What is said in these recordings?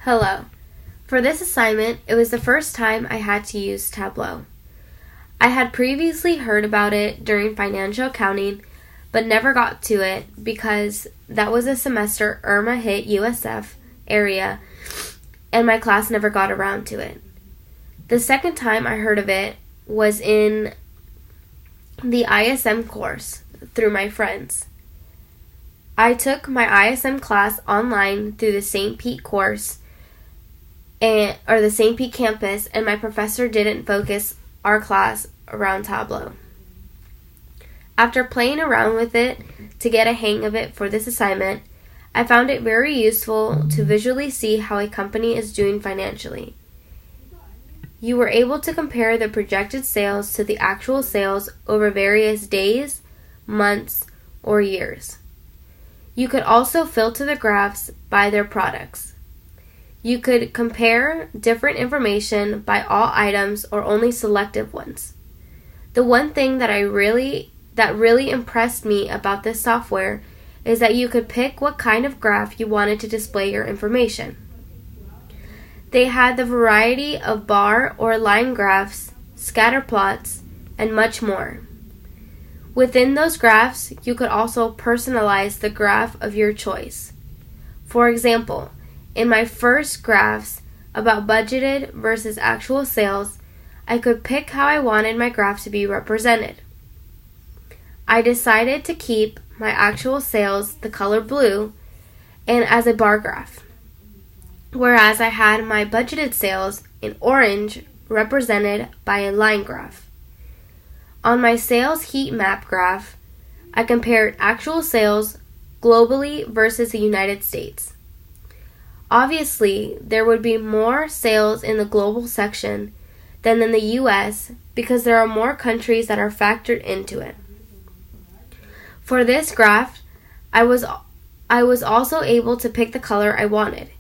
Hello. For this assignment, it was the first time I had to use Tableau. I had previously heard about it during financial accounting, but never got to it because that was a semester Irma hit USF area, and my class never got around to it. The second time I heard of it was in the ISM course through my friends. I took my ISM class online through the St. Pete course, or the St. Pete campus, and my professor didn't focus our class around Tableau. After playing around with it to get a hang of it for this assignment, I found it very useful to visually see how a company is doing financially. You were able to compare the projected sales to the actual sales over various days, months, or years. You could also filter the graphs by their products. You could compare different information by all items or only selective ones. The one thing that really impressed me about this software is that you could pick what kind of graph you wanted to display your information. They had the variety of bar or line graphs, scatter plots, and much more. Within those graphs, you could also personalize the graph of your choice. For example, in my first graphs about budgeted versus actual sales, I could pick how I wanted my graph to be represented. I decided to keep my actual sales the color blue and as a bar graph, whereas I had my budgeted sales in orange represented by a line graph. On my sales heat map graph, I compared actual sales globally versus the United States. Obviously, there would be more sales in the global section than in the US because there are more countries that are factored into it. For this graph, I was also able to pick the color I wanted.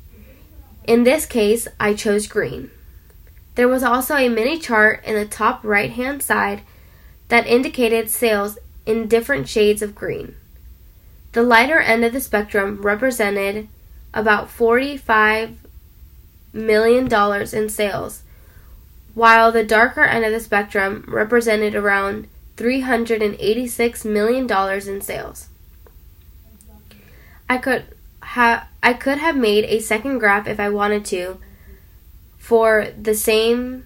In this case, I chose green. There was also a mini chart in the top right-hand side that indicated sales in different shades of green. The lighter end of the spectrum represented about $45 million in sales, while the darker end of the spectrum represented around $386 million in sales. I could have made a second graph if I wanted to for the same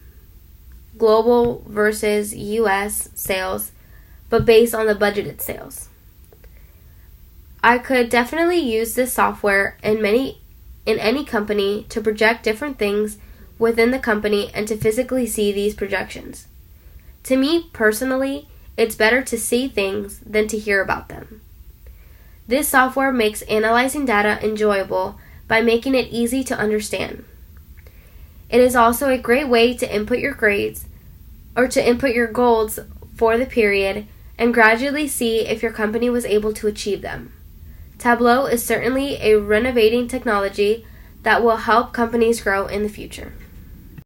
global versus US sales, but based on the budgeted sales. I could definitely use this software in any company to project different things within the company and to physically see these projections. To me personally, it's better to see things than to hear about them. This software makes analyzing data enjoyable by making it easy to understand. It is also a great way to input your grades or to input your goals for the period and gradually see if your company was able to achieve them. Tableau is certainly a renovating technology that will help companies grow in the future.